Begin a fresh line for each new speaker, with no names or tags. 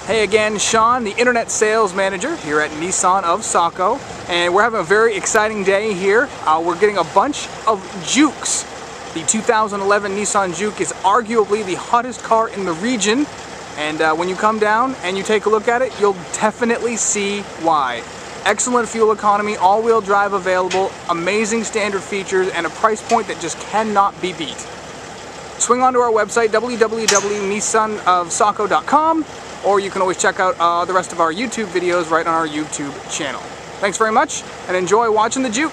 Hey again, Sean, the Internet Sales Manager here at Nissan of Saco, and we're having a very exciting day here. We're getting a bunch of Jukes. The 2011 Nissan Juke is arguably the hottest car in the region, and when you come down and you take a look at it, you'll definitely see why. Excellent fuel economy, all-wheel drive available, amazing standard features, and a price point that just cannot be beat. Swing onto our website, www.nissanofsaco.com, or you can always check out the rest of our YouTube videos right on our YouTube channel. Thanks very much, and enjoy watching the Juke.